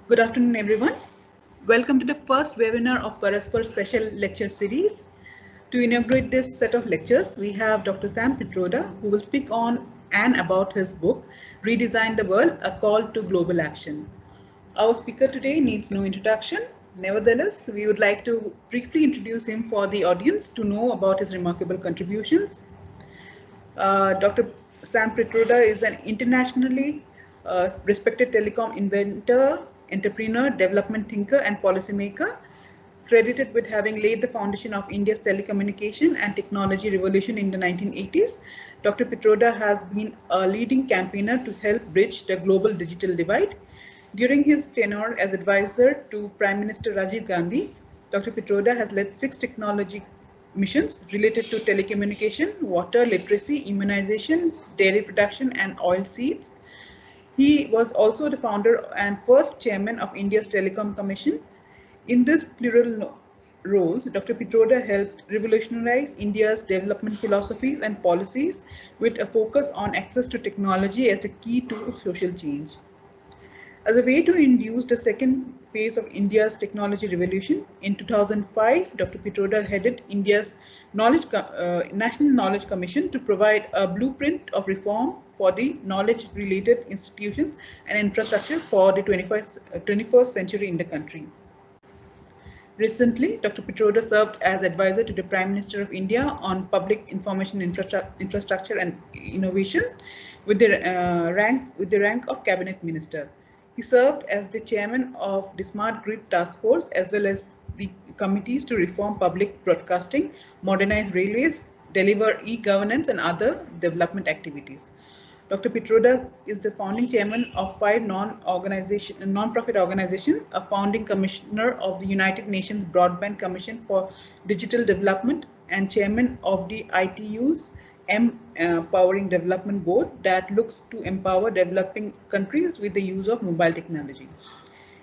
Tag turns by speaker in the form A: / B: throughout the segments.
A: Good afternoon, everyone. Welcome to the first webinar of Paraspar Special Lecture Series. To inaugurate this set of lectures, we have Dr. Sam Pitroda, who will speak on and about his book, Redesign the World, A Call to Global Action. Our speaker today needs no introduction. Nevertheless, we would like to briefly introduce him for the audience to know about his remarkable contributions. Dr. Sam Pitroda is an internationally respected telecom inventor, entrepreneur, development thinker, and policymaker, credited with having laid the foundation of India's telecommunication and technology revolution in the 1980s. Dr. Pitroda has been a leading campaigner to help bridge the global digital divide. During his tenure as advisor to Prime Minister Rajiv Gandhi, Dr. Pitroda has led 6 technology missions related to telecommunication, water literacy, immunization, dairy production, and oil seeds. He was also the founder and first chairman of India's Telecom Commission. In this plural roles, Dr. Pitroda helped revolutionize India's development philosophies and policies with a focus on access to technology as a key to social change. As a way to induce the second phase of India's technology revolution, in 2005, Dr. Pitroda headed India's National Knowledge Commission to provide a blueprint of reform for the knowledge-related institutions and infrastructure for the 21st century in the country. Recently, Dr. Pitroda served as advisor to the Prime Minister of India on public information infrastructure and innovation with the rank of Cabinet Minister. He served as the chairman of the Smart Grid Task Force as well as the committees to reform public broadcasting, modernize railways, deliver e-governance and other development activities. Dr. Pitroda is the founding chairman of 5 non-profit organizations, a founding commissioner of the United Nations Broadband Commission for Digital Development, and chairman of the ITU's Empowering Development Board that looks to empower developing countries with the use of mobile technology.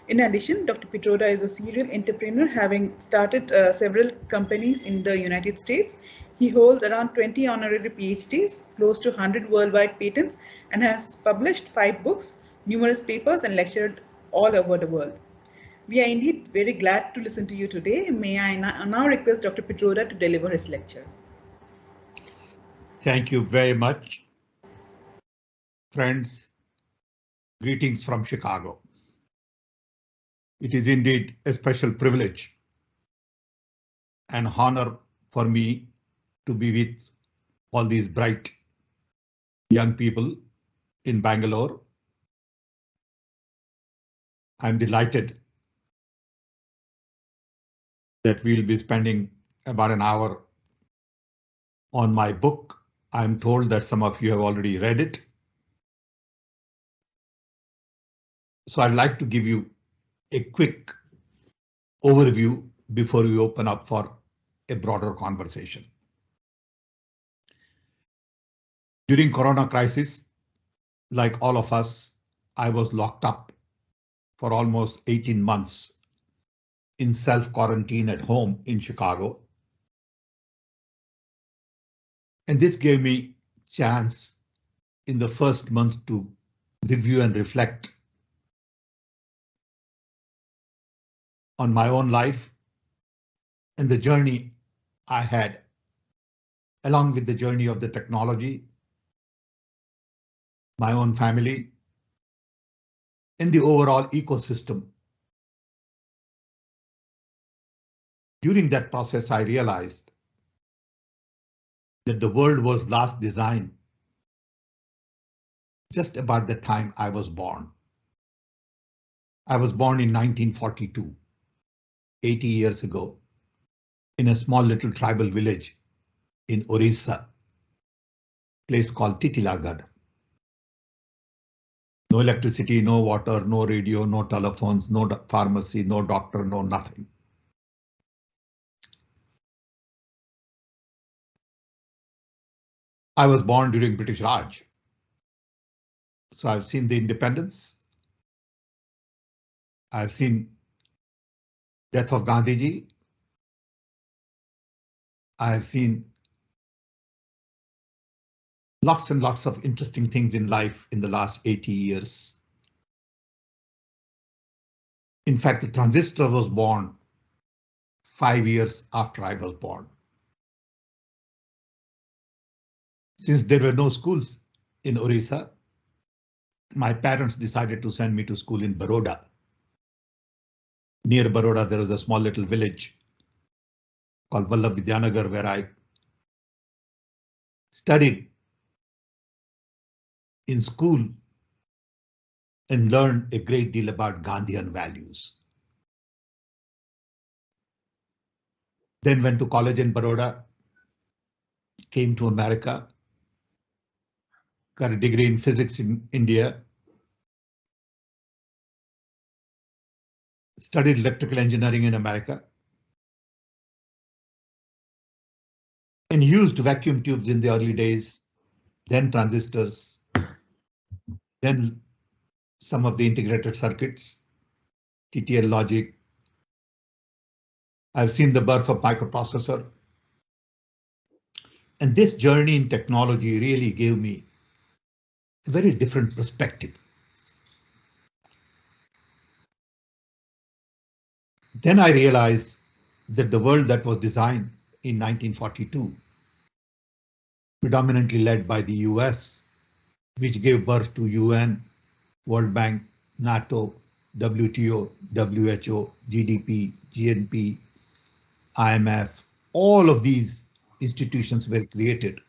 A: In addition, Dr. Pitroda is a serial entrepreneur, having started several companies in the United States. He holds around 20 honorary PhDs, close to 100 worldwide patents, and has published 5 books, numerous papers, and lectured all over the world. We are indeed very glad to listen to you today. May I now request Dr. Pitroda to deliver his lecture.
B: Thank you very much. Friends, greetings from Chicago. It is indeed a special privilege and honor for me to be with all these bright young people in Bangalore. I'm delighted that we'll be spending about an hour on my book. I'm told that some of you have already read it. So I'd like to give you a quick overview before we open up for a broader conversation. During Corona crisis, like all of us, I was locked up for almost 18 months in self-quarantine at home in Chicago. And this gave me chance in the first month to review and reflect on my own life and the journey I had, along with the journey of the technology, my own family, and the overall ecosystem. During that process, I realized that the world was last designed just about the time I was born. I was born in 1942, 80 years ago, in a small little tribal village in Orissa, place called Vidyanagar. No electricity, no water, no radio, no telephones, no pharmacy, no doctor, no nothing. I was born during British Raj. So I've seen the independence. I've seen death of Gandhiji. I've seen lots and lots of interesting things in life in the last 80 years. In fact, the transistor was born 5 years after I was born. Since there were no schools in Orissa, my parents decided to send me to school in Baroda. Near Baroda, there was a small little village called Vidyanagar, where I studied in school and learned a great deal about Gandhian values. Then went to college in Baroda, came to America, got a degree in physics in India, studied electrical engineering in America, and used vacuum tubes in the early days, then transistors, then some of the integrated circuits, TTL logic. I've seen the birth of microprocessor. And this journey in technology really gave me a very different perspective. Then I realized that the world that was designed in 1942, predominantly led by the US, which gave birth to UN, World Bank, NATO, WTO, WHO, GDP, GNP, IMF, all of these institutions were created.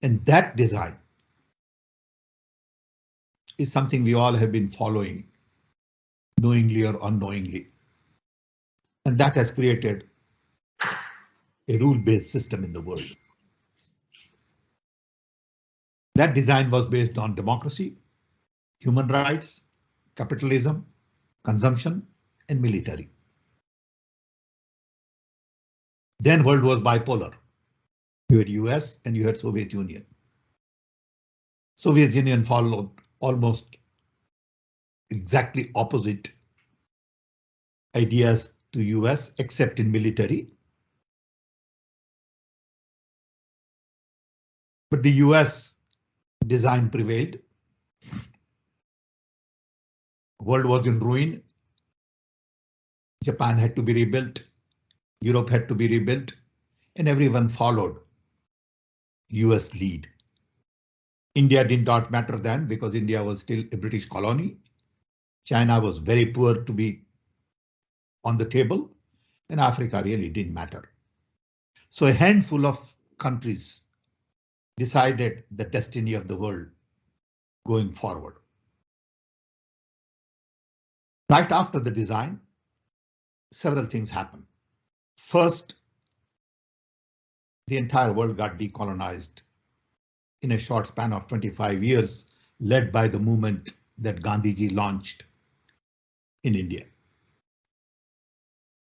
B: And that design is something we all have been following, knowingly or unknowingly. And that has created a rule-based system in the world. That design was based on democracy, human rights, capitalism, consumption, and military. Then world was bipolar. You had US and you had Soviet Union. Soviet Union followed almost exactly opposite ideas to US, except in military. But the US design prevailed. World was in ruin. Japan had to be rebuilt. Europe had to be rebuilt, and everyone followed US lead. India did not matter then because India was still a British colony. China was very poor to be on the table, and Africa really didn't matter. So a handful of countries decided the destiny of the world going forward. Right after the design, several things happened. First, the entire world got decolonized in a short span of 25 years, led by the movement that Gandhiji launched in India.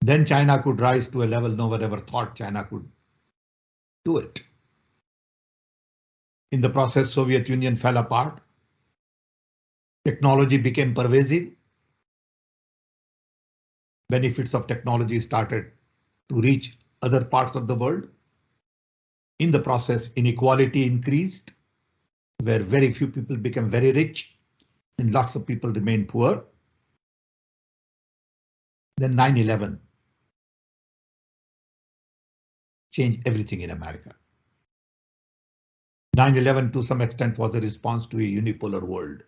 B: Then China could rise to a level no one ever thought China could do it. In the process, Soviet Union fell apart. Technology became pervasive. Benefits of technology started to reach other parts of the world. In the process, inequality increased, where very few people became very rich and lots of people remained poor. Then 9/11 changed everything in America. 9/11 to some extent was a response to a unipolar world.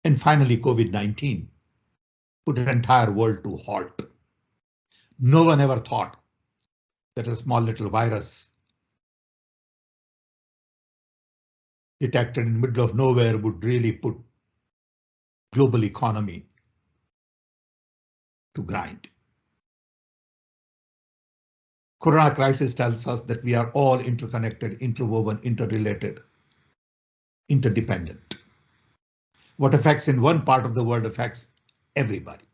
B: And finally, COVID-19 put the entire world to halt. No one ever thought that a small little virus detected in the middle of nowhere would really put global economy to grind. Corona crisis tells us that we are all interconnected, interwoven, interrelated, interdependent. What affects in one part of the world affects everybody.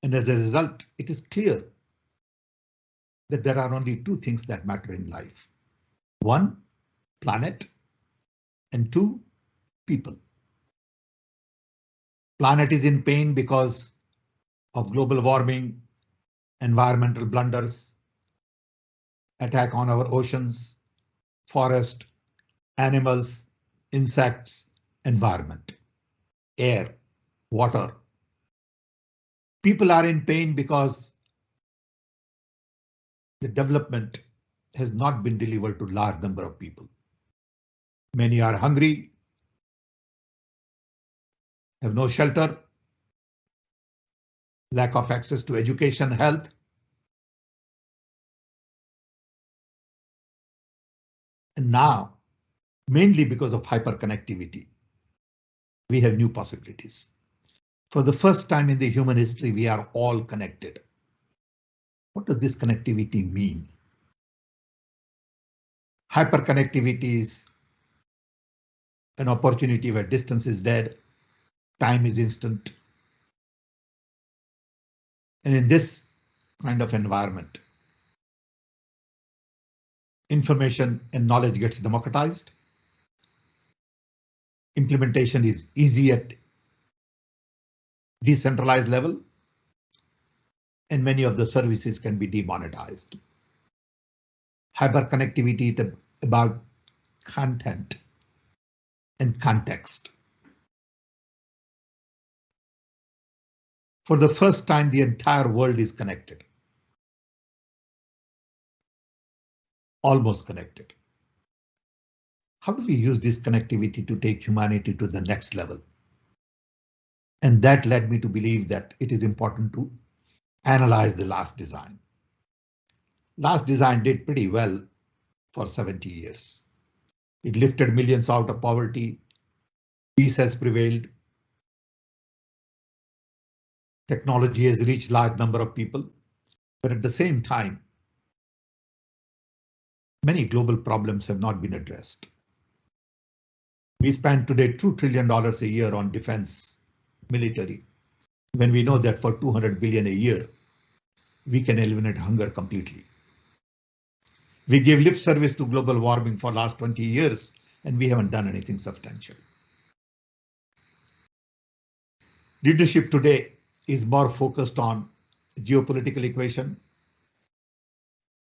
B: And as a result, it is clear that there are only two things that matter in life. One, planet, and two, people. Planet is in pain because of global warming, environmental blunders, attack on our oceans, forest, animals, insects, environment, air, water. People are in pain because the development has not been delivered to large number of people. Many are hungry, have no shelter, lack of access to education, health. And now, mainly because of hyperconnectivity, we have new possibilities. For the first time in the human history, we are all connected. What does this connectivity mean? Hyperconnectivity is an opportunity where distance is dead, time is instant. And in this kind of environment, information and knowledge gets democratized. Implementation is easy at decentralized level, and many of the services can be demonetized. Hyperconnectivity is about content and context. For the first time, the entire world is connected. Almost connected. How do we use this connectivity to take humanity to the next level? And that led me to believe that it is important to analyze the last design. Last design did pretty well for 70 years. It lifted millions out of poverty. Peace has prevailed. Technology has reached large number of people, but at the same time, many global problems have not been addressed. We spend today $2 trillion a year on defense, military, when we know that for 200 billion a year, we can eliminate hunger completely. We give lip service to global warming for last 20 years, and we haven't done anything substantial. Leadership today is more focused on geopolitical equation,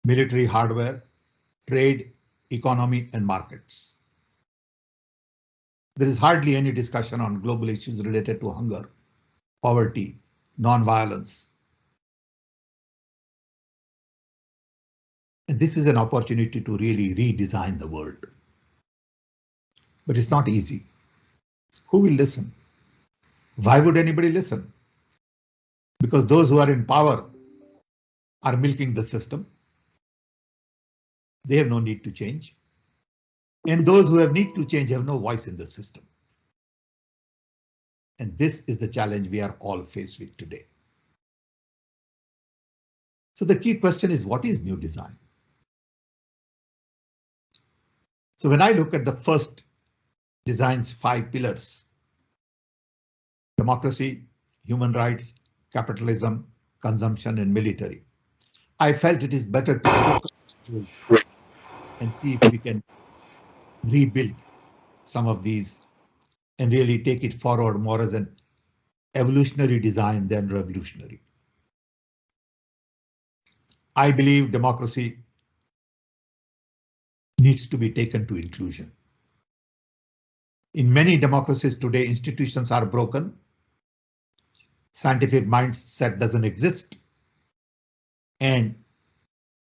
B: military hardware, trade, economy, and markets. There is hardly any discussion on global issues related to hunger, poverty, non-violence. And this is an opportunity to really redesign the world. But it's not easy. Who will listen? Why would anybody listen? Because those who are in power are milking the system. They have no need to change. And those who have need to change have no voice in the system. And this is the challenge we are all faced with today. So the key question is, what is new design? So when I look at the first design's 5 pillars, democracy, human rights, capitalism, consumption, and military, I felt it is better to focus and see if we can rebuild some of these and really take it forward more as an evolutionary design than revolutionary. I believe democracy needs to be taken to inclusion. In many democracies today, institutions are broken. Scientific mindset doesn't exist. And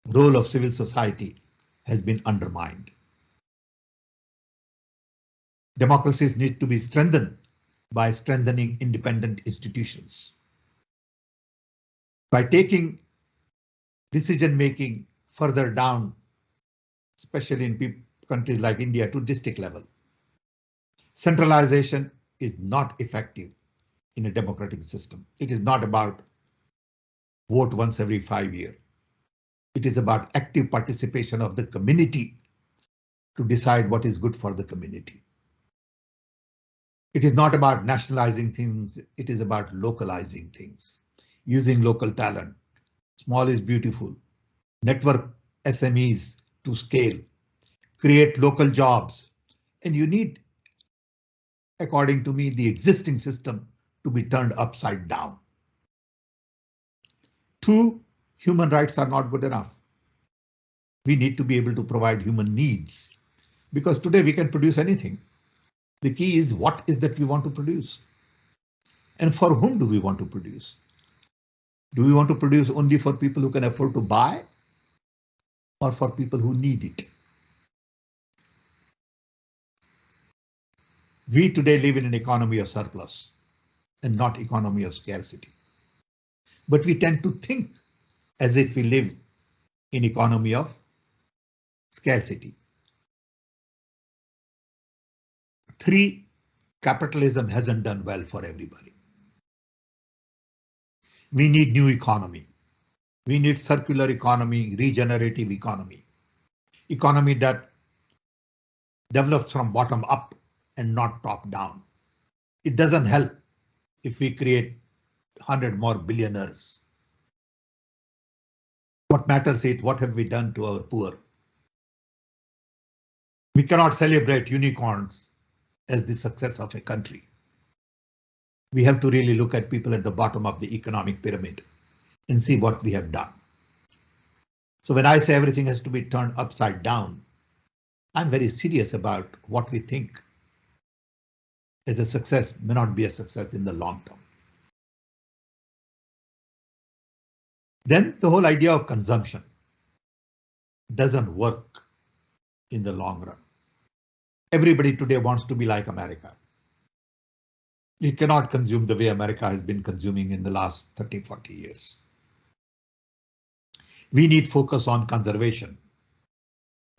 B: role of civil society has been undermined. Democracies need to be strengthened by strengthening independent institutions. By taking decision-making further down, especially in countries like India, to district level. Centralization is not effective in a democratic system. It is not about vote once every 5 years. It is about active participation of the community to decide what is good for the community. It is not about nationalizing things. It is about localizing things, using local talent. Small is beautiful. Network SMEs to scale, create local jobs, and you need, according to me, the existing system to be turned upside down. 2, human rights are not good enough. We need to be able to provide human needs, because today we can produce anything. The key is what is that we want to produce? And for whom do we want to produce? Do we want to produce only for people who can afford to buy, or for people who need it? We today live in an economy of surplus and not economy of scarcity. But we tend to think as if we live in economy of scarcity. 3, capitalism hasn't done well for everybody. We need new economy. We need circular economy, regenerative economy. Economy that develops from bottom up and not top down. It doesn't help if we create 100 more billionaires. What matters is what have we done to our poor? We cannot celebrate unicorns as the success of a country. We have to really look at people at the bottom of the economic pyramid and see what we have done. So when I say everything has to be turned upside down, I'm very serious about what we think as a success may not be a success in the long term. Then the whole idea of consumption doesn't work in the long run. Everybody today wants to be like America. You cannot consume the way America has been consuming in the last 30, 40 years. We need focus on conservation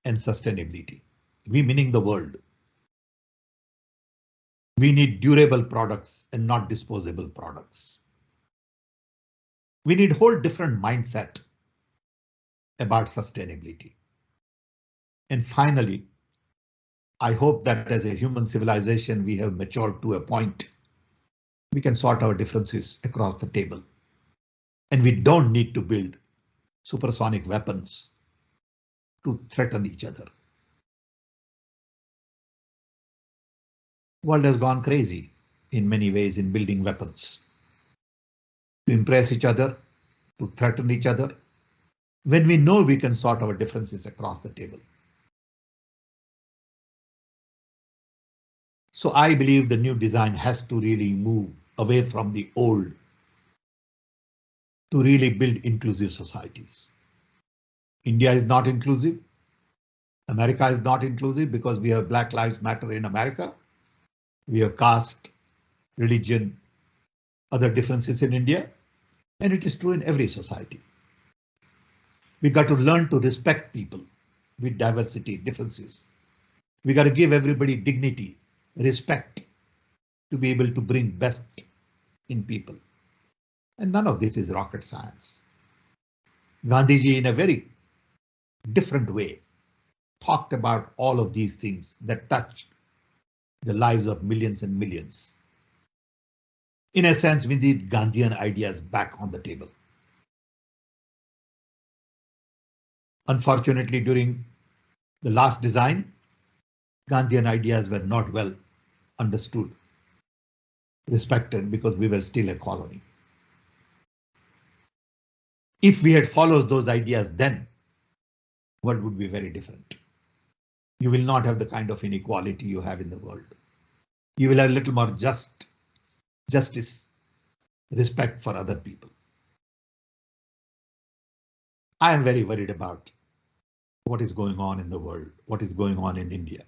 B: and sustainability. We meaning the world. We need durable products and not disposable products. We need whole different mindset about sustainability. And finally, I hope that as a human civilization, we have matured to a point we can sort our differences across the table. And we don't need to build supersonic weapons to threaten each other. World has gone crazy in many ways in building weapons to impress each other, to threaten each other, when we know we can sort our differences across the table. So I believe the new design has to really move away from the old to really build inclusive societies. India is not inclusive. America is not inclusive because we have Black Lives Matter in America. We have caste, religion, other differences in India, and it is true in every society. We got to learn to respect people with diversity, differences. We got to give everybody dignity, respect to be able to bring best in people. And none of this is rocket science. Gandhiji, in a very different way, talked about all of these things that touched the lives of millions and millions. In a sense, we need Gandhian ideas back on the table. Unfortunately, during the last design, Gandhian ideas were not well understood, respected, because we were still a colony. If we had followed those ideas then, world would be very different. You will not have the kind of inequality you have in the world. You will have a little more justice, respect for other people. I am very worried about what is going on in the world, what is going on in India.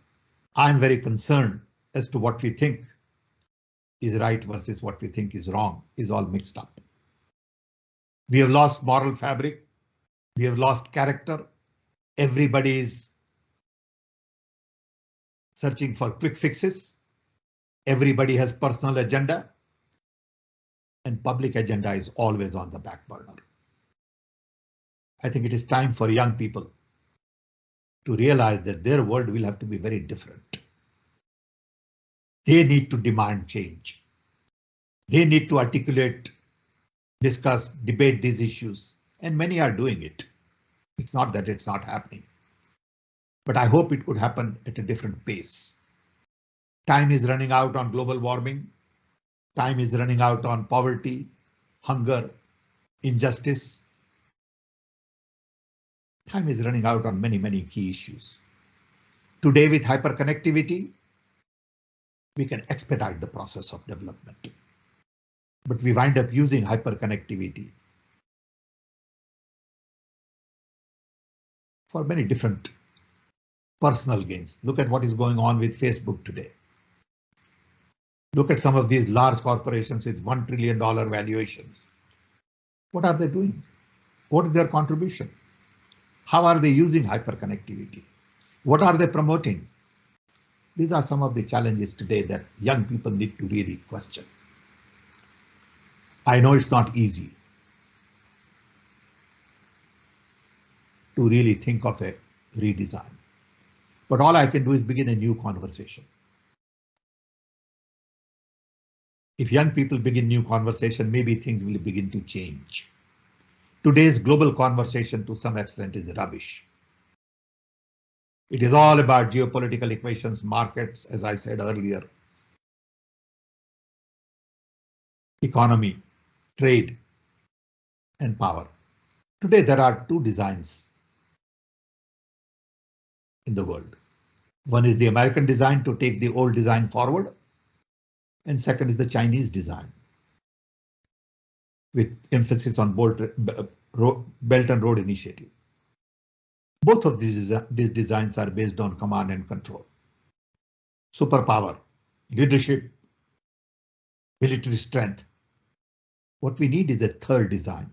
B: I am very concerned as to what we think is right versus what we think is wrong is all mixed up. We have lost moral fabric. We have lost character. Everybody is searching for quick fixes. Everybody has personal agenda. And public agenda is always on the back burner. I think it is time for young people to realize that their world will have to be very different. They need to demand change. They need to articulate, discuss, debate these issues, and many are doing it. It's not that it's not happening, but I hope it could happen at a different pace. Time is running out on global warming. Time is running out on poverty, hunger, injustice. Time is running out on many, many key issues. Today with hyperconnectivity, we can expedite the process of development. But we wind up using hyperconnectivity for many different personal gains. Look at what is going on with Facebook today. Look at some of these large corporations with $1 trillion valuations. What are they doing? What is their contribution? How are they using hyperconnectivity? What are they promoting? These are some of the challenges today that young people need to really question. I know it's not easy to really think of a redesign, but all I can do is begin a new conversation. If young people begin new conversation, maybe things will begin to change. Today's global conversation to some extent is rubbish. It is all about geopolitical equations, markets, as I said earlier, economy, trade, and power. Today, there are two designs in the world. One is the American design to take the old design forward, and second is the Chinese design, with emphasis on Belt and Road Initiative. Both of these designs are based on command and control, superpower, leadership, military strength. What we need is a third design,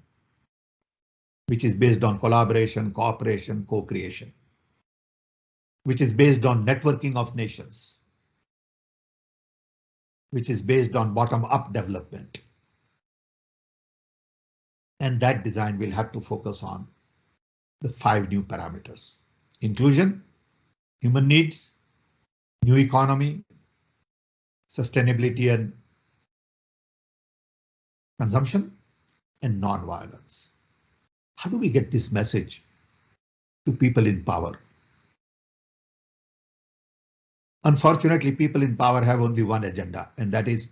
B: which is based on collaboration, cooperation, co-creation, which is based on networking of nations, which is based on bottom-up development. And that design will have to focus on the 5 new parameters: inclusion, human needs, new economy, sustainability and consumption, and non-violence. How do we get this message to people in power? Unfortunately, people in power have only one agenda, and that is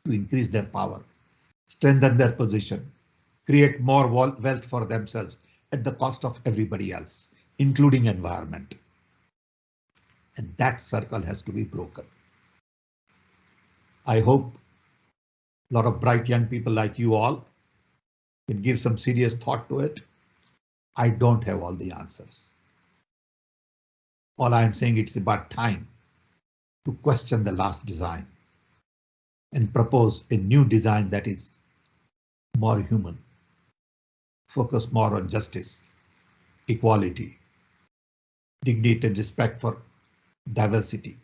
B: to increase their power, strengthen their position, create more wealth for themselves at the cost of everybody else, including environment. And that circle has to be broken. I hope a lot of bright young people like you all can give some serious thought to it. I don't have all the answers. All I am saying, it's about time to question the last design and propose a new design that is more human, focus more on justice, equality, dignity and respect for diversity.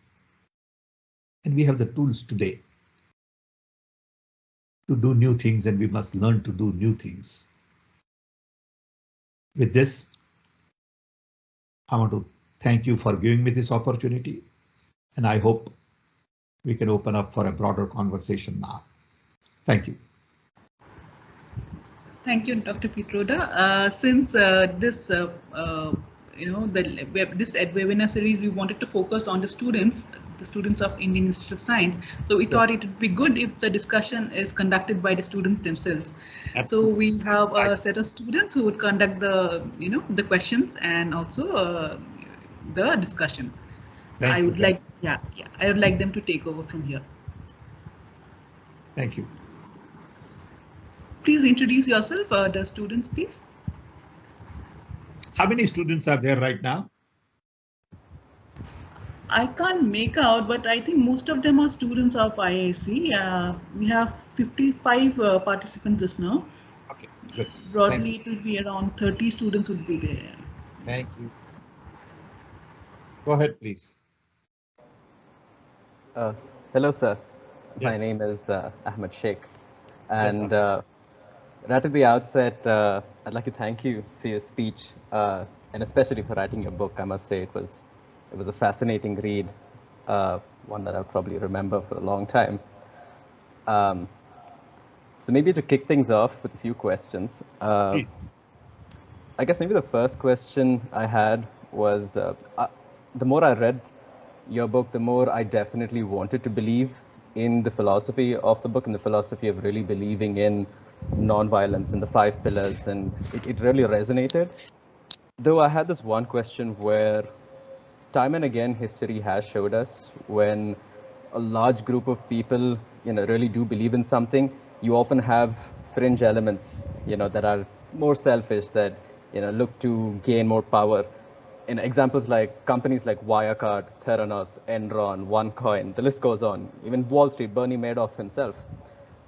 B: And we have the tools today to do new things, and we must learn to do new things. With this, I want to thank you for giving me this opportunity, and I hope we can open up for a broader conversation now. Thank you.
A: Thank you, Dr. Pitroda. Since this this webinar series, we wanted to focus on the students of Indian Institute of Science. So we thought it would be good if the discussion is conducted by the students themselves. Absolutely. So we have a set of students who would conduct the the questions and also the discussion. I would like them to take over from here.
B: Thank you.
A: Please introduce yourself, the students, please.
B: How many students are there right now?
A: I can't make out, but I think most of them are students of IISc. We have 55 participants just now.
B: Okay, good.
A: Broadly, it will be around 30 students would be there.
B: Thank you. Go ahead, please.
C: Hello, sir.
B: Yes.
C: My name is Ahmed Sheikh. And yes, right at the outset, I'd like to thank you for your speech, and especially for writing your book. I must say it was a fascinating read, one that I'll probably remember for a long time. So maybe to kick things off with a few questions. I guess maybe the first question I had was, the more I read your book, the more I definitely wanted to believe in the philosophy of the book and the philosophy of really believing in non-violence and the 5 pillars, and it really resonated. Though I had this one question where time and again history has showed us when a large group of people, really do believe in something, you often have fringe elements, that are more selfish, that, look to gain more power. Examples like companies like Wirecard, Theranos, Enron, OneCoin, the list goes on. Even Wall Street, Bernie Madoff himself.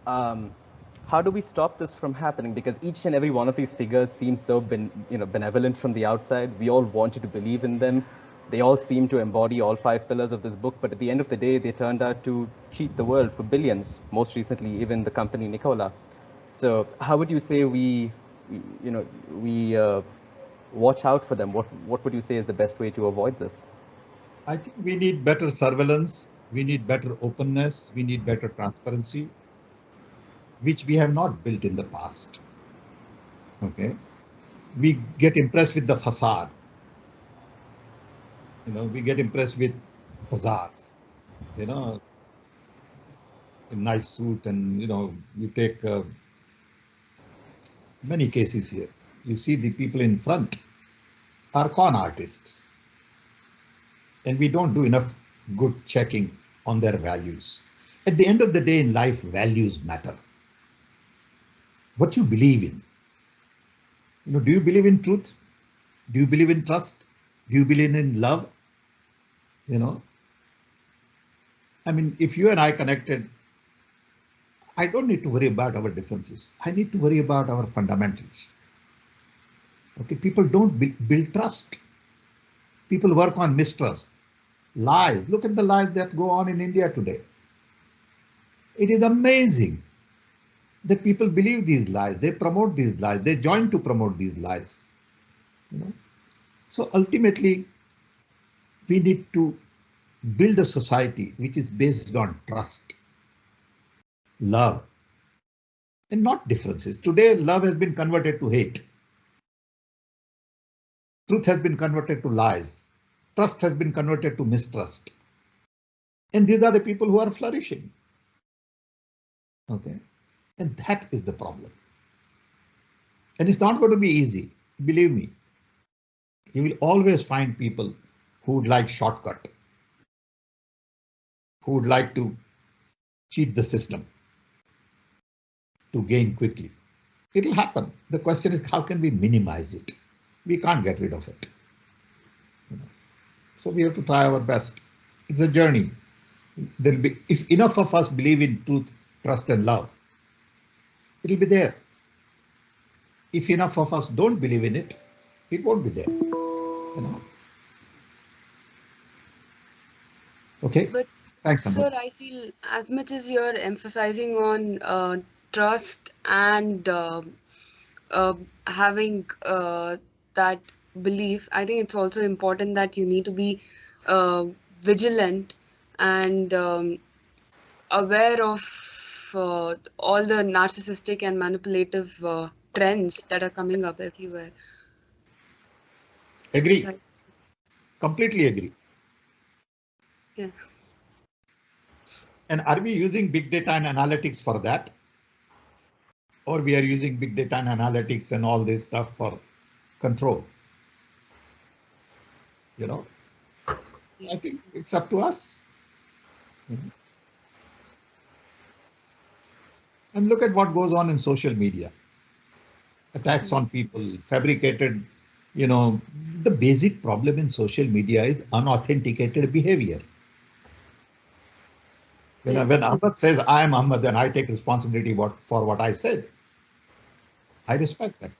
C: How do we stop this from happening? Because each and every one of these figures seems so benevolent from the outside. We all want you to believe in them. They all seem to embody all 5 pillars of this book, but at the end of the day, they turned out to cheat the world for billions. Most recently, even the company Nikola. So how would you say we watch out for them? What would you say is the best way to avoid this?
B: I think we need better surveillance. We need better openness. We need better transparency, which we have not built in the past. Okay, we get impressed with the facade. We get impressed with bazaars. A nice suit, and you take many cases here. You see the people in front are con artists, and we don't do enough good checking on their values. At the end of the day in life, values matter. What you believe in. Do you believe in truth? Do you believe in trust? Do you believe in love? I mean, if you and I connected, I don't need to worry about our differences. I need to worry about our fundamentals. Okay, people don't build trust. People work on mistrust, lies. Look at the lies that go on in India today. It is amazing that people believe these lies. They promote these lies. They join to promote these lies. So ultimately, we need to build a society which is based on trust, love, and not differences. Today, love has been converted to hate. Truth has been converted to lies. Trust has been converted to mistrust. And these are the people who are flourishing. Okay, and that is the problem. And it's not going to be easy. Believe me, you will always find people who would like shortcut, who would like to cheat the system to gain quickly. It'll happen. The question is, how can we minimize it? We can't get rid of it. So we have to try our best. It's a journey. There'll be, if enough of us believe in truth, trust, and love, it'll be there. If enough of us don't believe in it, it won't be there. Okay.
D: But
B: thanks,
D: sir, I feel as much as you're emphasizing on trust and having that belief, I think it's also important that you need to be vigilant and aware of all the narcissistic and manipulative trends that are coming up everywhere.
B: Agree.
D: Right.
B: Completely agree.
D: Yeah.
B: And are we using big data and analytics for that? Or we are using big data and analytics and all this stuff for control? I think it's up to us. And look at what goes on in social media. Attacks on people, fabricated, the basic problem in social media is unauthenticated behavior. When Ahmed says, I am Ahmed and I take responsibility for what I said, I respect that.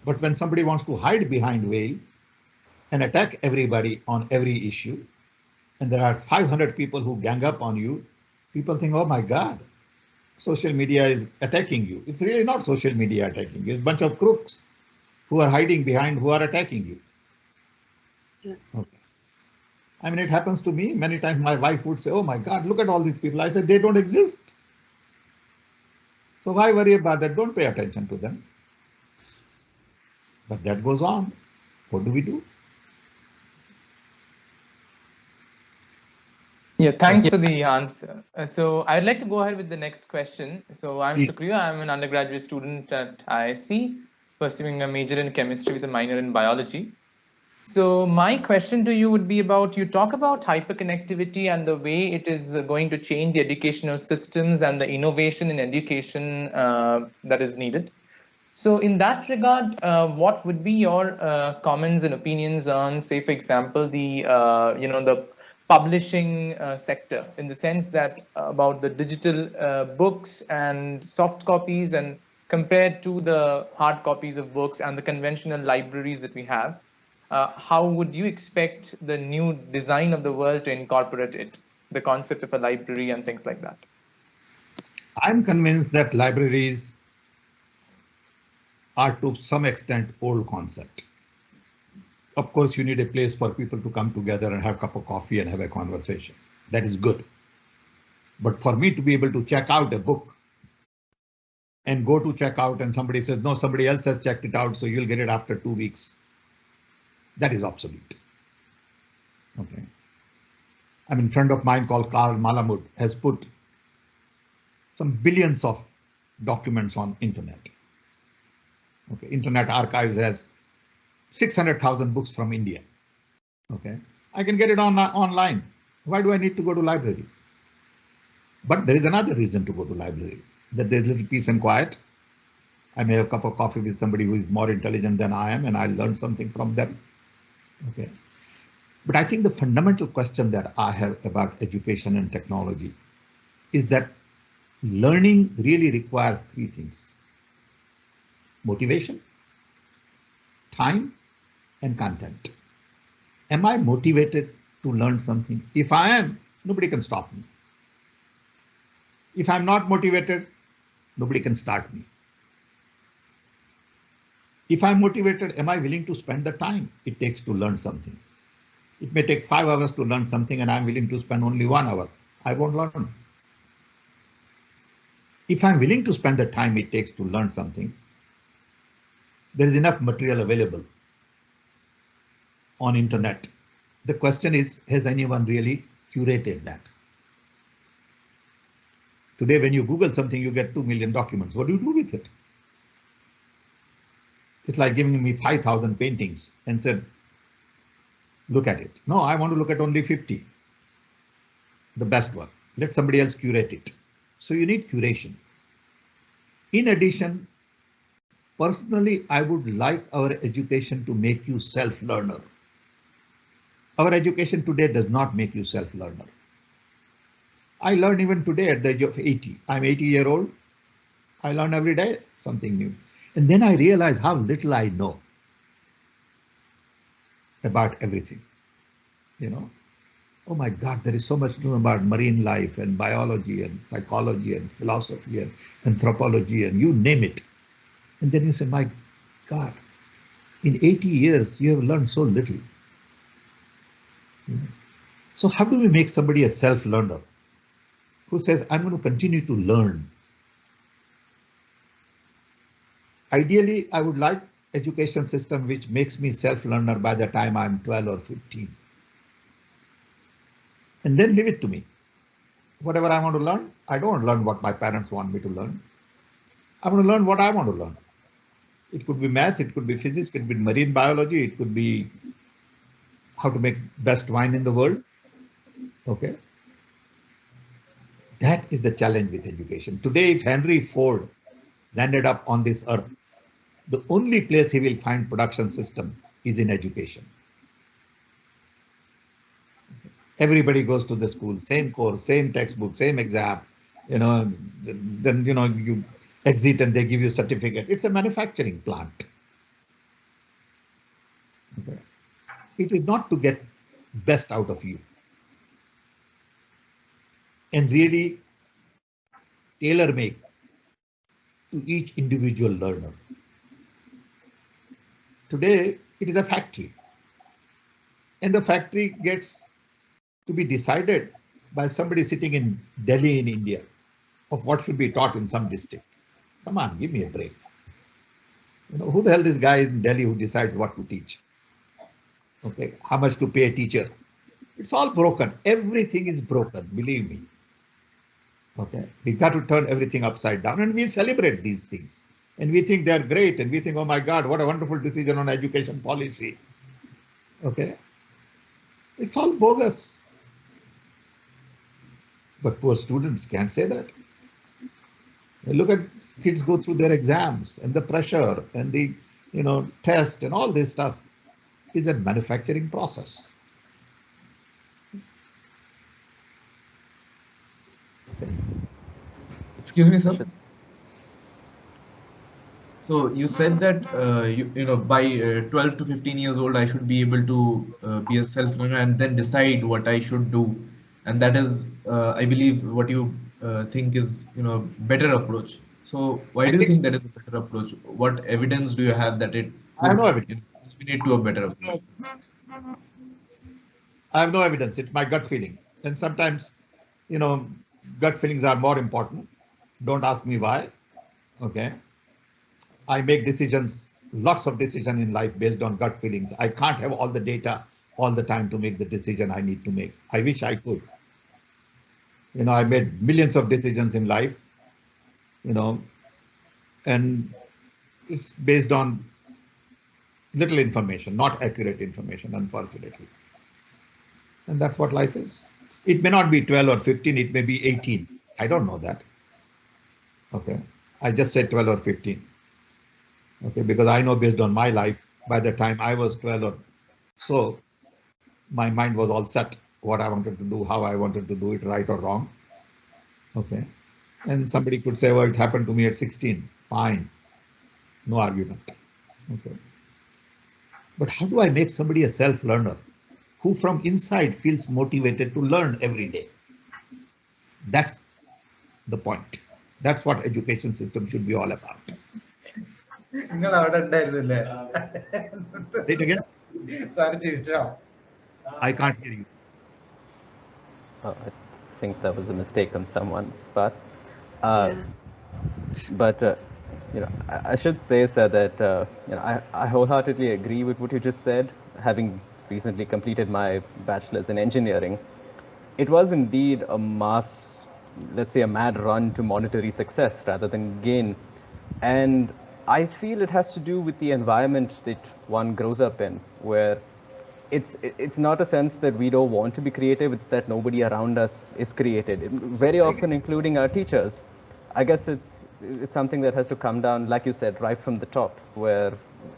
B: But when somebody wants to hide behind veil and attack everybody on every issue, and there are 500 people who gang up on you, people think, oh my God, social media is attacking you. It's really not social media attacking you. It's a bunch of crooks who are hiding behind, who are attacking you.
D: Yeah.
B: Okay. I mean, it happens to me many times. My wife would say, oh my God, look at all these people. I said, they don't exist. So why worry about that? Don't pay attention to them. But that goes on. What do we do?
E: Yeah, thanks for the answer. So I'd like to go ahead with the next question. So I'm Sukriya. I'm an undergraduate student at IISc, pursuing a major in chemistry with a minor in biology. So my question to you would be about, you talk about hyperconnectivity and the way it is going to change the educational systems and the innovation in education that is needed. So in that regard, what would be your comments and opinions on, say, for example, the the publishing sector, in the sense that about the digital books and soft copies, and compared to the hard copies of books and the conventional libraries that we have, how would you expect the new design of the world to incorporate it, the concept of a library and things like that?
B: I'm convinced that libraries are to some extent old concept. Of course, you need a place for people to come together and have a cup of coffee and have a conversation. That is good. But for me to be able to check out a book and go to check out and somebody says, no, somebody else has checked it out, so you'll get it after 2 weeks, that is obsolete. Okay. I mean, a friend of mine called Karl Malamud has put some billions of documents on internet. Okay. Internet Archives has 600,000 books from India. Okay. I can get it online. Why do I need to go to library? But there is another reason to go to library, that there's little peace and quiet. I may have a cup of coffee with somebody who is more intelligent than I am, and I learn something from them. Okay. But I think the fundamental question that I have about education and technology is that learning really requires 3 things: motivation, time, and content. Am I motivated to learn something? If I am, nobody can stop me. If I'm not motivated, nobody can start me. If I'm motivated, am I willing to spend the time it takes to learn something? It may take 5 hours to learn something and I'm willing to spend only 1 hour. I won't learn. If I'm willing to spend the time it takes to learn something, there is enough material available on internet. The question is, has anyone really curated that? Today, when you Google something, you get 2 million documents. What do you do with it? It's like giving me 5,000 paintings and said, look at it. No, I want to look at only 50, the best one. Let somebody else curate it. So you need curation. In addition, personally, I would like our education to make you self-learner. Our education today does not make you self-learner. I learn even today at the age of 80. I'm 80-year-old. I learn every day something new. And then I realize how little I know about everything. You know, oh my God, there is so much to know about marine life and biology and psychology and philosophy and anthropology and you name it. And then you say, my God, in 80 years, you have learned so little. So how do we make somebody a self-learner who says, I'm going to continue to learn? Ideally, I would like education system which makes me self-learner by the time I'm 12 or 15. And then leave it to me. Whatever I want to learn, I don't learn what my parents want me to learn. I want to learn what I want to learn. It could be math, it could be physics, it could be marine biology, it could be how to make best wine in the world. Okay. That is the challenge with education. Today, if Henry Ford landed up on this earth, the only place he will find production system is in education. Everybody goes to the school, same course, same textbook, same exam, then, you exit and they give you a certificate. It's a manufacturing plant. Okay. It is not to get best out of you and really tailor make to each individual learner. Today, it is a factory, and the factory gets to be decided by somebody sitting in Delhi in India of what should be taught in some district. Come on, give me a break. Who the hell is this guy in Delhi who decides what to teach? Okay, how much to pay a teacher? It's all broken. Everything is broken, believe me. Okay, we got to turn everything upside down, and we celebrate these things. And we think they're great, and we think, oh my God, what a wonderful decision on education policy. Okay, it's all bogus. But poor students can't say that. Look at kids go through their exams and the pressure and the test and all this stuff is a manufacturing process.
F: Excuse me, sir. So you said that by 12 to 15 years old I should be able to be a self-learner and then decide what I should do, and that is I believe what you think is better approach. So why do you think that is a better approach? What evidence do you have that it
B: I have no evidence.
F: lead to a better approach?
B: I have no evidence. It's my gut feeling. And sometimes, gut feelings are more important. Don't ask me why. Okay. I make decisions, lots of decisions in life based on gut feelings. I can't have all the data all the time to make the decision I need to make. I wish I could. I made millions of decisions in life, and it's based on little information, not accurate information, unfortunately. And that's what life is. It may not be 12 or 15, it may be 18. I don't know that. Okay. I just said 12 or 15. Okay, because I know based on my life, by the time I was 12 or so, my mind was all set, what I wanted to do, how I wanted to do it, right or wrong. Okay. And somebody could say, well, it happened to me at 16. Fine. No argument. Okay. But how do I make somebody a self-learner who from inside feels motivated to learn every day? That's the point. That's what education system should be all about. Say it again. I can't hear you.
C: I think that was a mistake on someone's part. But I should say, sir, that I wholeheartedly agree with what you just said. Having recently completed my bachelor's in engineering, it was indeed a mass, let's say, a mad run to monetary success rather than gain. And I feel it has to do with the environment that one grows up in, where it's not a sense that we don't want to be creative, it's that nobody around us is creative, very often including our teachers. I guess it's something that has to come down, like you said, right from the top, where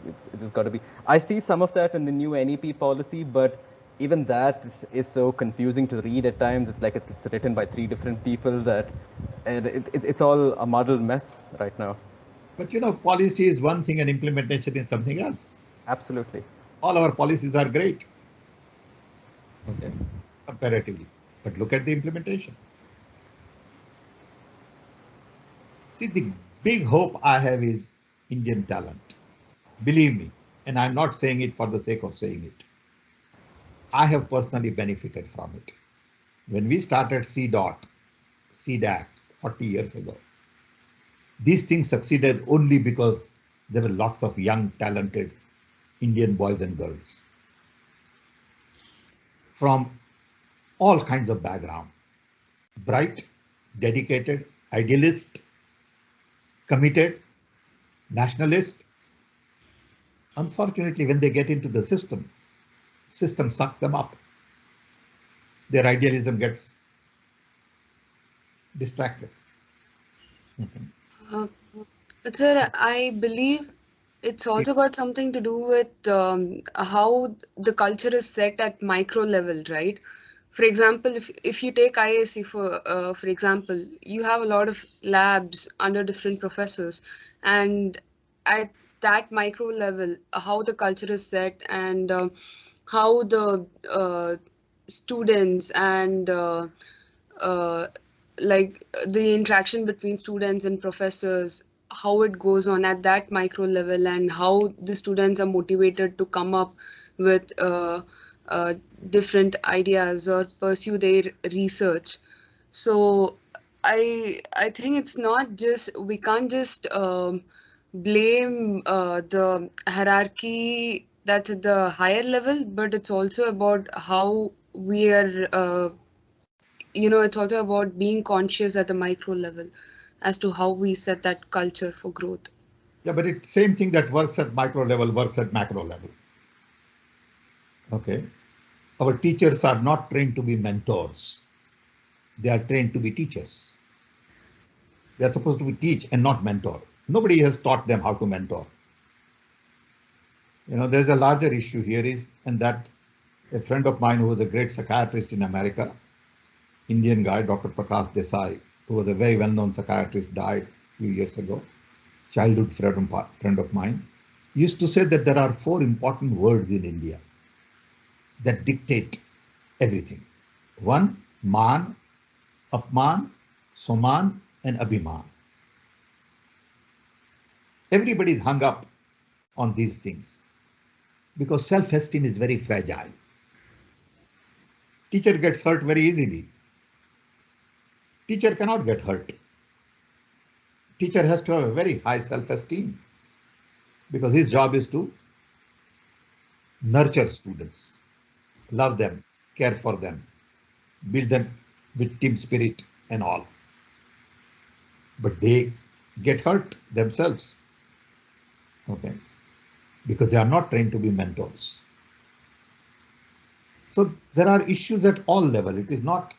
C: it has got to be. I see some of that in the new NEP policy, but even that is so confusing to read at times. It's like it's written by 3 different people and it's all a muddled mess right now.
B: But policy is one thing and implementation is something else.
C: Absolutely.
B: All our policies are great, okay, comparatively, but look at the implementation. See, the big hope I have is Indian talent. Believe me, and I'm not saying it for the sake of saying it. I have personally benefited from it. When we started CDAC 40 years ago, these things succeeded only because there were lots of young, talented Indian boys and girls from all kinds of background, bright, dedicated, idealist, committed, nationalist. Unfortunately, when they get into the system sucks them up. Their idealism gets distracted.
D: Sir, I believe it's also got something to do with how the culture is set at micro level, right? For example, if you take IISc for example, you have a lot of labs under different professors, and at that micro level, how the culture is set and how the students and like the interaction between students and professors, how it goes on at that micro level, and how the students are motivated to come up with different ideas or pursue their research. So I think it's not just, we can't just blame the hierarchy that's at the higher level, but it's also about how we are it's also about being conscious at the micro level as to how we set that culture for growth.
B: Yeah, but it's same thing that works at micro level works at macro level. Okay. Our teachers are not trained to be mentors. They are trained to be teachers. They are supposed to be teach and not mentor. Nobody has taught them how to mentor. You know, there's a larger issue here and that a friend of mine who was a great psychiatrist in America, Indian guy, Dr. Prakash Desai, who was a very well-known psychiatrist, died a few years ago, childhood friend of mine, used to say that there are 4 important words in India that dictate everything. 1, man, apman, soman, and abhiman. Everybody is hung up on these things because self-esteem is very fragile. Teacher gets hurt very easily. Teacher cannot get hurt. Teacher has to have a very high self-esteem because his job is to nurture students, love them, care for them, build them with team spirit and all. But they get hurt themselves, okay, because they are not trained to be mentors. So there are issues at all levels. It is not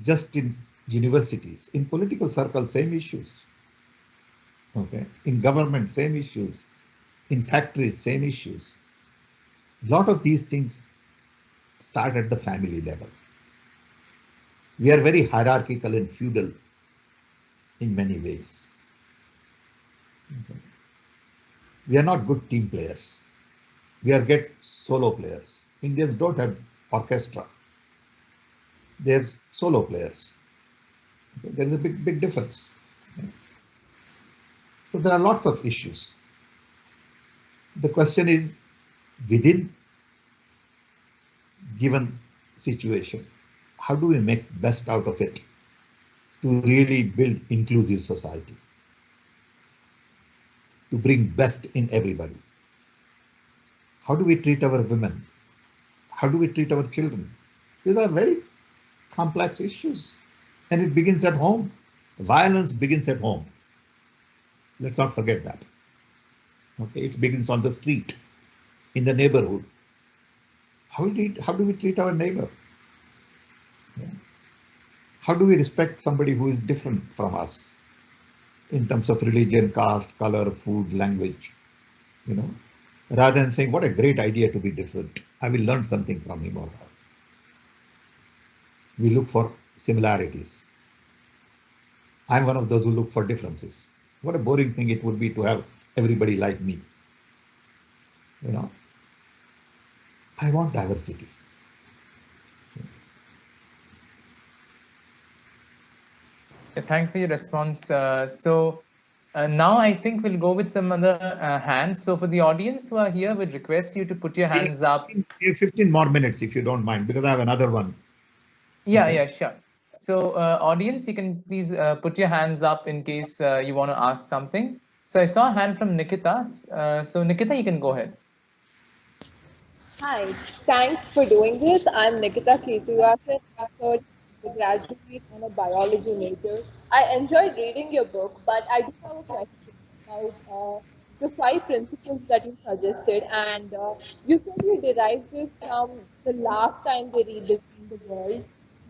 B: just in universities. In political circles, same issues. Okay. In government, same issues. In factories, same issues. A lot of these things start at the family level. We are very hierarchical and feudal in many ways. Okay. We are not good team players. We are get solo players. Indians don't have orchestra. They have solo players. Okay. There is a big difference. Okay. So there are lots of issues. The question is, within given situation, how do we make best out of it to really build inclusive society, to bring best in everybody? How do we treat our women? How do we treat our children? These are very complex issues, and it begins at home. Violence begins at home. Let's not forget that. Okay, it begins on the street, in the neighborhood. How do we treat our neighbor? Yeah. How do we respect somebody who is different from us in terms of religion, caste, color, food, language? You know, rather than saying, what a great idea to be different, I will learn something from him or her. We look for similarities. I'm one of those who look for differences. What a boring thing it would be to have everybody like me. You know, I want diversity.
E: Thanks for your response. Now I think we'll go with some other hands. So for the audience who are here, we'd request you to put your hands up.
B: 15 more minutes if you don't mind, because I have another one.
E: Yeah, okay. Yeah, sure. So audience, you can please put your hands up in case you want to ask something. So I saw a hand from Nikita. So Nikita, you can go ahead.
G: Hi, thanks for doing this. I'm Nikita Keturakar, a third graduate and a biology major. I enjoyed reading your book, but I do have a question about the 5 principles that you suggested. And you said you derived this from the last time they redesigned the world.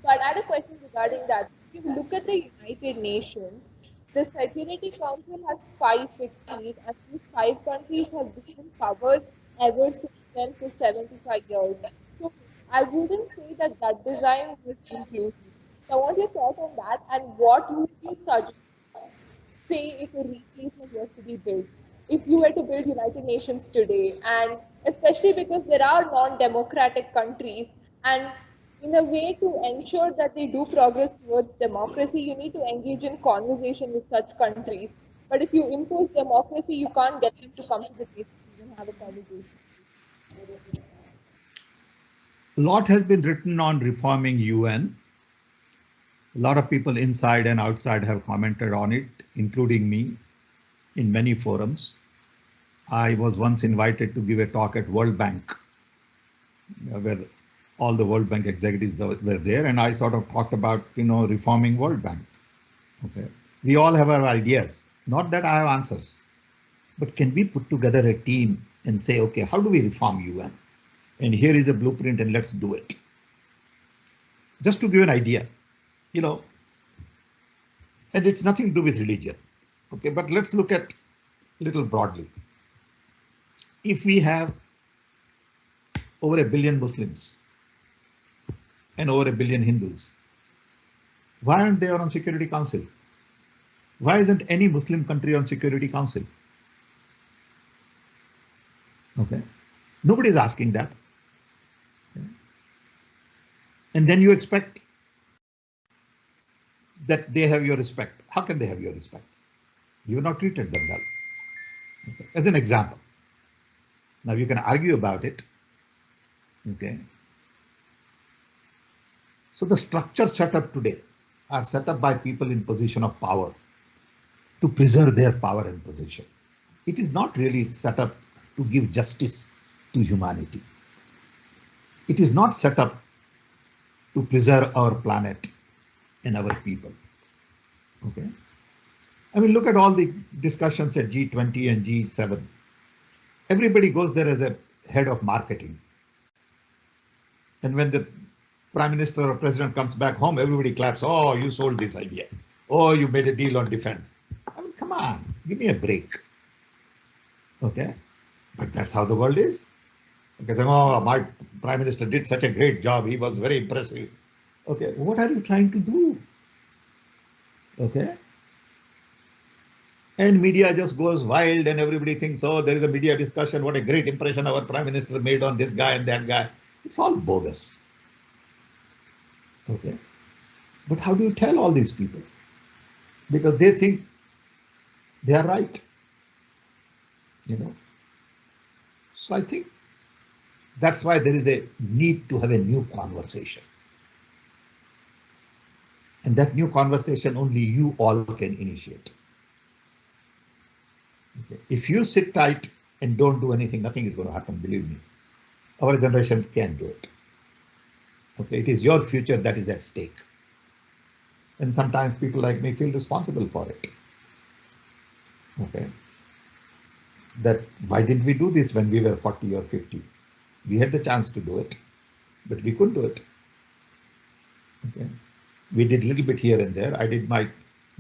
G: But I had a question regarding that. If you look at the United Nations, the Security Council has 5 fixed seats, and these 5 countries have been in power ever since then for 75 years. So I wouldn't say that that design was inclusive. So I want your thought on that and what you would suggest, say if a replacement was to be built. If you were to build United Nations today, and especially because there are non-democratic countries, and in a way to ensure that they do progress towards democracy, you need to engage in conversation with such countries. But if you impose democracy, you can't get them to come to the table to even have a conversation.
B: A lot has been written on reforming UN. A lot of people inside and outside have commented on it, including me, in many forums. I was once invited to give a talk at World Bank, where all the World Bank executives were there, and I sort of talked about, reforming World Bank. Okay, we all have our ideas. Not that I have answers, but can we put together a team and say, okay, how do we reform UN? and here is a blueprint and let's do it. Just to give an idea, you know, and it's nothing to do with religion. Okay, but let's look at a little broadly. If we have over 1 billion Muslims and over 1 billion Hindus, why aren't they on Security Council? Why isn't any Muslim country on Security Council? Okay, nobody is asking that. Okay. And then you expect that they have your respect. How can they have your respect? You have not treated them well. Okay. As an example. Now you can argue about it. Okay. So the structures set up today are set up by people in position of power to preserve their power and position. It is not really set up to give justice to humanity. It is not set up to preserve our planet and our people. Okay. I mean, look at all the discussions at G20 and G7. Everybody goes there as a head of marketing. And when the prime minister or president comes back home, everybody claps. Oh, you sold this idea. Oh, you made a deal on defense. I mean, come on, give me a break. Okay. But that's how the world is. Okay, so, oh, my prime minister did such a great job. He was very impressive. Okay, what are you trying to do? Okay. And media just goes wild and everybody thinks, oh, there is a media discussion. What a great impression our prime minister made on this guy and that guy. It's all bogus. Okay. But how do you tell all these people? Because they think they are right. You know. So I think that's why there is a need to have a new conversation. And that new conversation only you all can initiate. Okay. If you sit tight and don't do anything, nothing is going to happen, believe me. Our generation can do it. Okay, it is your future that is at stake. And sometimes people like me feel responsible for it. Okay. That why didn't we do this when we were 40 or 50? We had the chance to do it, but we couldn't do it. Okay. We did a little bit here and there. I did my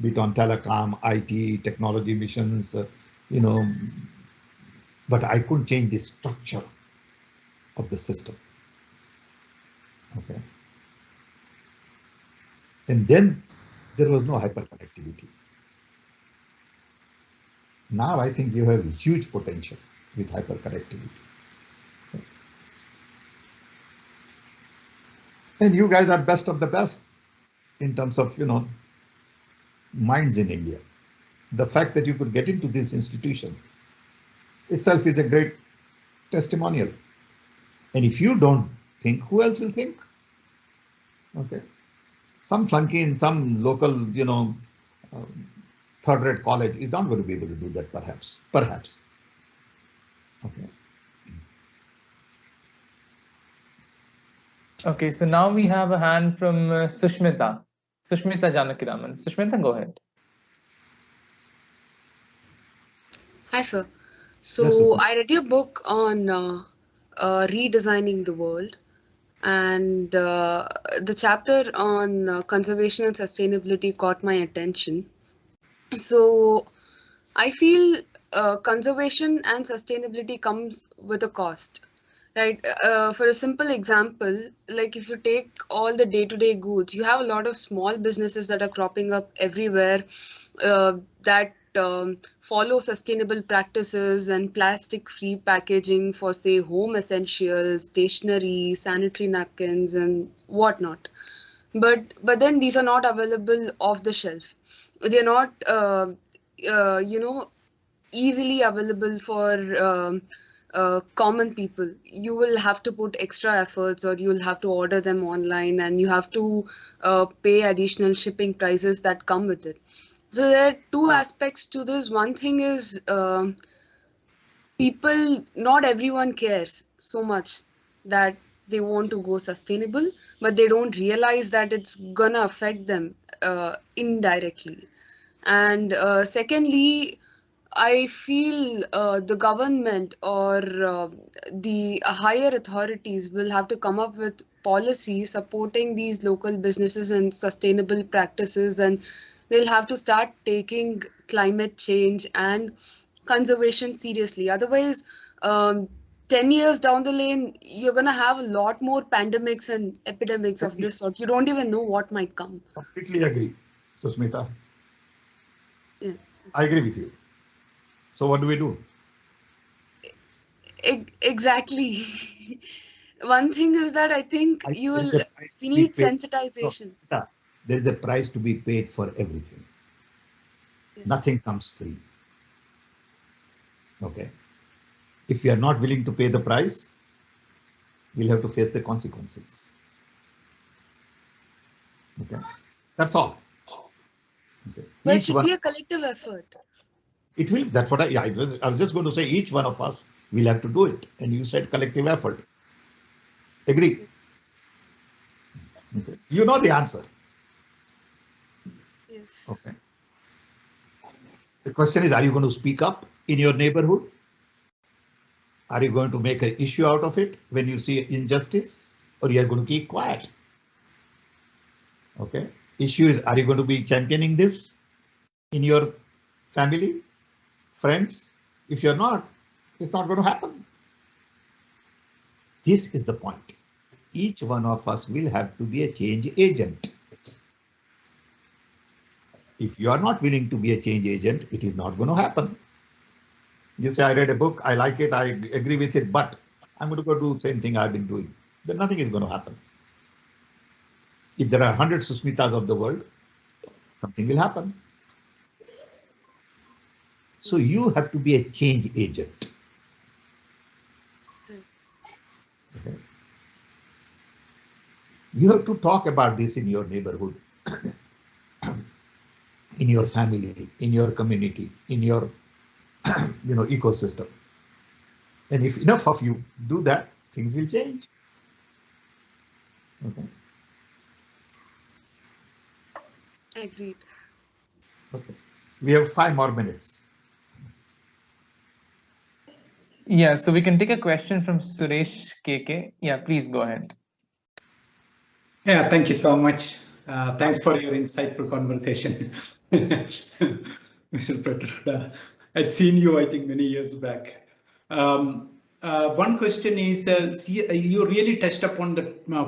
B: bit on telecom, IT, technology missions, you know, but I couldn't change the structure of the system. Okay. And then there was no hyperconnectivity. Now I think you have huge potential with hyperconnectivity. Okay. And you guys are best of the best in terms of, you know, minds in India. The fact that you could get into this institution itself is a great testimonial. And if you don't think, who else will think? Okay. Some flunky in some local, you know, third-rate college is not going to be able to do that, perhaps. Perhaps. Okay.
E: Okay, so now we have a hand from Sushmita. Sushmita Janakiraman. Sushmita, go ahead.
D: Hi, sir. So I read your book on redesigning the world, and the chapter on conservation and sustainability caught my attention. So I feel conservation and sustainability comes with a cost, right? For a simple example, like if you take all the day-to-day goods, you have a lot of small businesses that are cropping up everywhere that follow sustainable practices and plastic-free packaging for, say, home essentials, stationery, sanitary napkins, and whatnot. But then these are not available off the shelf. They're not, you know, easily available for common people. You will have to put extra efforts, or you'll have to order them online, and you have to pay additional shipping prices that come with it. So there are two aspects to this. One thing is people, not everyone cares so much that they want to go sustainable, but they don't realize that it's gonna affect them indirectly. And secondly, I feel the government or the higher authorities will have to come up with policies supporting these local businesses and sustainable practices, and they'll have to start taking climate change and conservation seriously. Otherwise, 10 years down the lane, you're going to have a lot more pandemics and epidemics of this sort. You don't even know what might come.
B: Completely agree, Susmita.
D: Yeah.
B: I agree with you. So what do we do?
D: Exactly. One thing is that I think we need sensitization.
B: No, there is a price to be paid for everything. Yeah. Nothing comes free. Okay. If we are not willing to pay the price, we'll have to face the consequences. Okay. That's all. Okay.
D: But it should be a collective effort.
B: It will. That's what I was just going to say. Each one of us will have to do it. And you said collective effort. Agree? Okay. You know the answer.
D: Yes.
B: Okay. The question is, are you going to speak up in your neighborhood? Are you going to make an issue out of it when you see injustice, or you are going to keep quiet? Okay. Issue is, are you going to be championing this in your family, friends? If you're not, it's not going to happen. This is the point. Each one of us will have to be a change agent. If you are not willing to be a change agent, it is not going to happen. You say, I read a book, I like it, I agree with it, but I'm going to go do the same thing I've been doing. Then nothing is going to happen. If there are 100 Susmitas of the world, something will happen. So you have to be a change agent. Okay. You have to talk about this in your neighborhood, in your family, in your community, in your ecosystem. And if enough of you do that, things will change. Okay.
D: Agreed.
B: Okay. We have 5 more minutes.
E: Yeah, so we can take a question from Suresh KK. Yeah, please go ahead.
H: Yeah, thank you so much. Thanks for your insightful conversation, Mr. Pitroda. I'd seen you, I think, many years back. One question is, you really touched upon the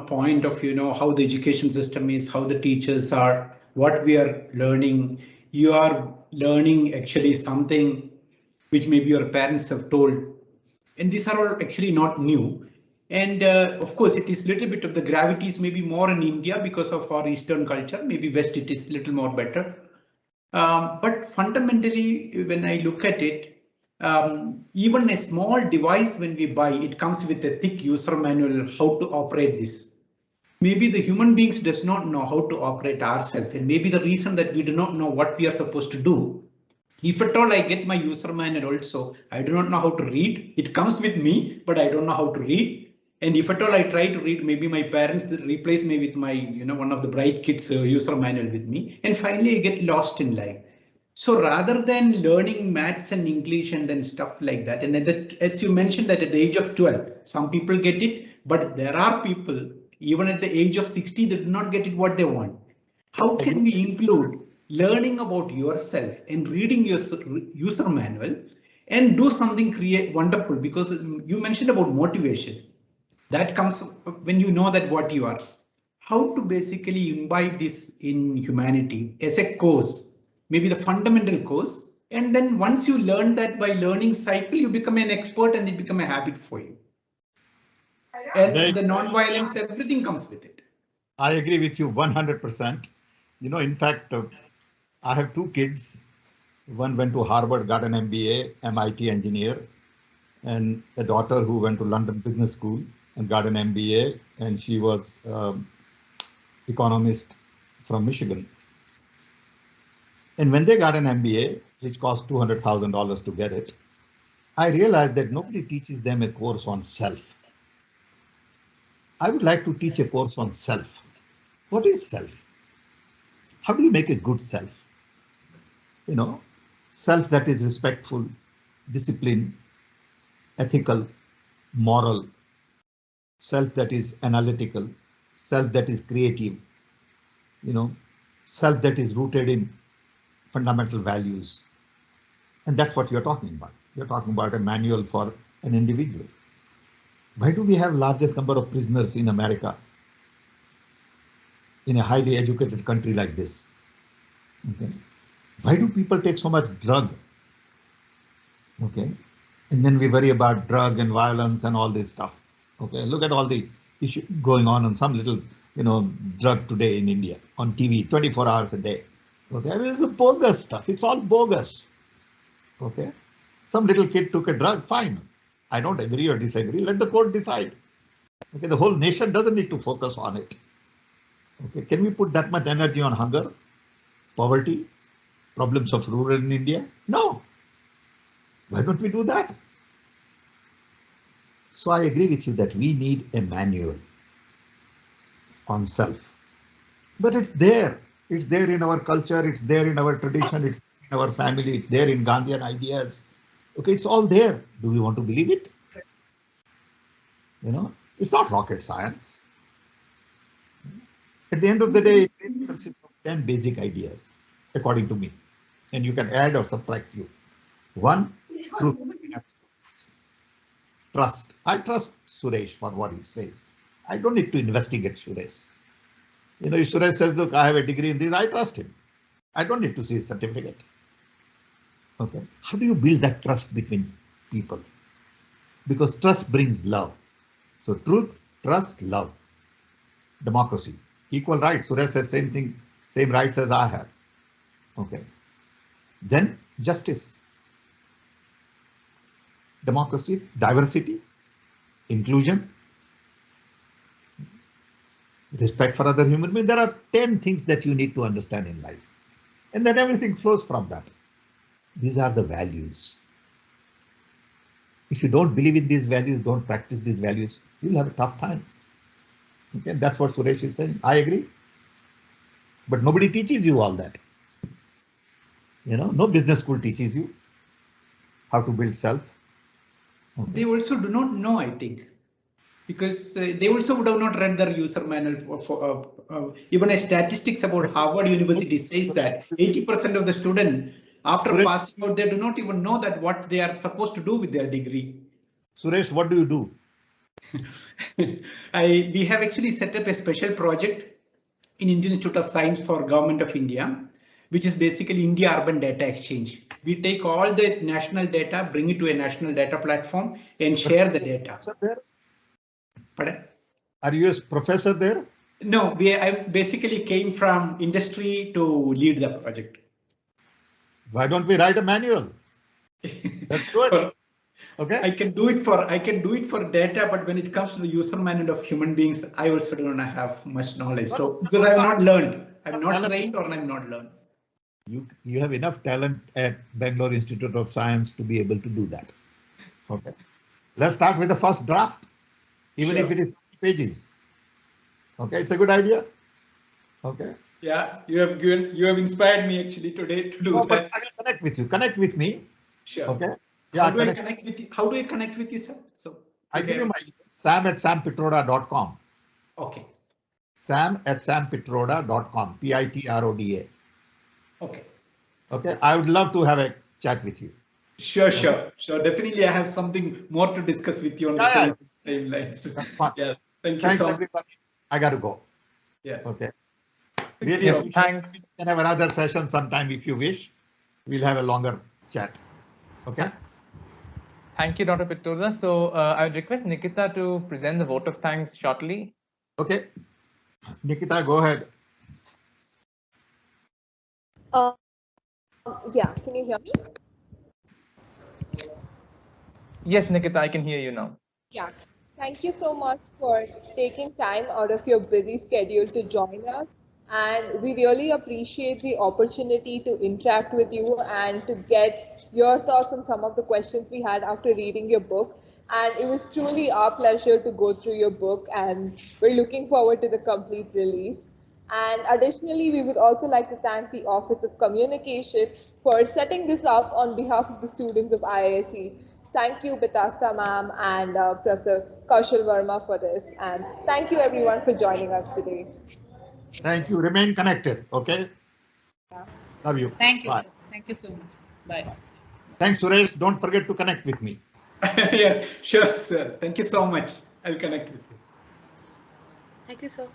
H: point of, how the education system is, how the teachers are, what we are learning. You are learning actually something which maybe your parents have told. And these are all actually not new. And of course, it is a little bit of the gravity is maybe more in India because of our Eastern culture. Maybe West, it is a little more better. But fundamentally, when I look at it, even a small device when we buy, it comes with a thick user manual how to operate this. Maybe the human beings does not know how to operate ourselves, and maybe the reason that we do not know what we are supposed to do. If at all I get my user manual also, I do not know how to read. It comes with me, but I don't know how to read. And if at all I try to read, maybe my parents replace me with my, one of the bright kids user manual with me. And finally I get lost in life. So rather than learning maths and English and then stuff like that, and as you mentioned that at the age of 12, some people get it, but there are people even at the age of 60 that do not get it what they want. How can we include learning about yourself and reading your user manual and do something wonderful? Because you mentioned about motivation. That comes when you know that what you are. How to basically imbibe this in humanity as a course, maybe the fundamental course. And then once you learn that by learning cycle, you become an expert and it become a habit for you. And the non-violence, everything comes with it.
B: I agree with you 100%. In fact, I have 2 kids. One went to Harvard, got an MBA, MIT engineer, and a daughter who went to London Business School and got an MBA, and she was economist from Michigan. And when they got an MBA, which cost $200,000 to get it, I realized that nobody teaches them a course on self. I would like to teach a course on self. What is self? How do you make a good self? self that is respectful, disciplined, ethical, moral, self that is analytical, self that is creative, self that is rooted in fundamental values. And that's what you're talking about. You're talking about a manual for an individual. Why do we have largest number of prisoners in America in a highly educated country like this? Okay. Why do people take so much drug? Okay. And then we worry about drug and violence and all this stuff. Okay. Look at all the issue going on some little, drug today in India on TV 24 hours a day. Okay. I mean, it's a bogus stuff. It's all bogus. Okay. Some little kid took a drug. Fine. I don't agree or disagree. Let the court decide. Okay. The whole nation doesn't need to focus on it. Okay. Can we put that much energy on hunger, poverty, problems of rural in India? No. Why don't we do that? So I agree with you that we need a manual on self. But it's there. It's there in our culture. It's there in our tradition. It's in our family. It's there in Gandhian ideas. Okay, it's all there. Do we want to believe it? It's not rocket science. At the end of the day, it consists of 10 basic ideas, according to me. And you can add or subtract few. One, truth. Trust. I trust Suresh for what he says. I don't need to investigate Suresh. If Suresh says, look, I have a degree in this, I trust him. I don't need to see his certificate. Okay. How do you build that trust between people? Because trust brings love. So truth, trust, love. Democracy. Equal rights. Suresh says same thing, same rights as I have. Okay. Then justice. Democracy, diversity, inclusion, respect for other human beings. There are 10 things that you need to understand in life. And then everything flows from that. These are the values. If you don't believe in these values, don't practice these values, you'll have a tough time. Okay, that's what Suresh is saying. I agree. But nobody teaches you all that. No business school teaches you how to build self. Okay.
H: They also do not know, I think, because they also would have not read their user manual. Even a statistics about Harvard University says that 80% of the students after passing out, they do not even know that what they are supposed to do with their degree.
B: Suresh, what do you do?
H: We have actually set up a special project in Indian Institute of Science for Government of India, which is basically India Urban Data Exchange. We take all the national data, bring it to a national data platform and share the data. Pardon?
B: Are you a professor there?
H: No, I basically came from industry to lead the project.
B: Why don't we write a manual? Let's do it. Okay.
H: I can do it for data, but when it comes to the user manual of human beings, I also do not have much knowledge. So because I have not learned, I'm not trained or I'm not learned.
B: You have enough talent at Bangalore Institute of Science to be able to do that. Okay. Let's start with the first draft, even if it is pages. Okay, it's a good idea. Okay.
H: Yeah, you have inspired me actually today to do that.
B: I will connect with you. Connect with me.
H: Sure.
B: Okay. Yeah.
H: How do I connect with you? How do I connect with you, sir? So
B: I give you my sam@sampitroda.com.
H: Okay.
B: sam@sampitroda.com. Pitroda.
H: Okay.
B: Okay. I would love to have a chat with you.
H: Sure. Definitely, I have something more to discuss with you on the same lines. Yeah. Thanks so much.
B: Everybody. I got to go.
H: Yeah.
B: Okay.
E: Thanks.
B: We can have another session sometime if you wish. We'll have a longer chat. Okay.
E: Thank you, Dr. Pitroda. So I would request Nikita to present the vote of thanks shortly.
B: Okay. Nikita, go ahead.
G: Yeah, can you hear me?
E: Yes, Nikita, I can hear you now.
G: Yeah. Thank you so much for taking time out of your busy schedule to join us. And we really appreciate the opportunity to interact with you and to get your thoughts on some of the questions we had after reading your book. And it was truly our pleasure to go through your book, and we're looking forward to the complete release. And additionally, we would also like to thank the Office of Communication for setting this up on behalf of the students of IISc. Thank you, Bitasta ma'am and Professor Kaushal Verma for this. And thank you everyone for joining us today.
B: Thank you. Remain connected. Okay. Love you.
A: Thank you.
B: Bye.
A: Sir. Thank you so much. Bye.
B: Thanks, Suresh. Don't forget to connect with me.
H: Yeah, sure, sir. Thank you so much. I'll connect with you.
D: Thank you, sir.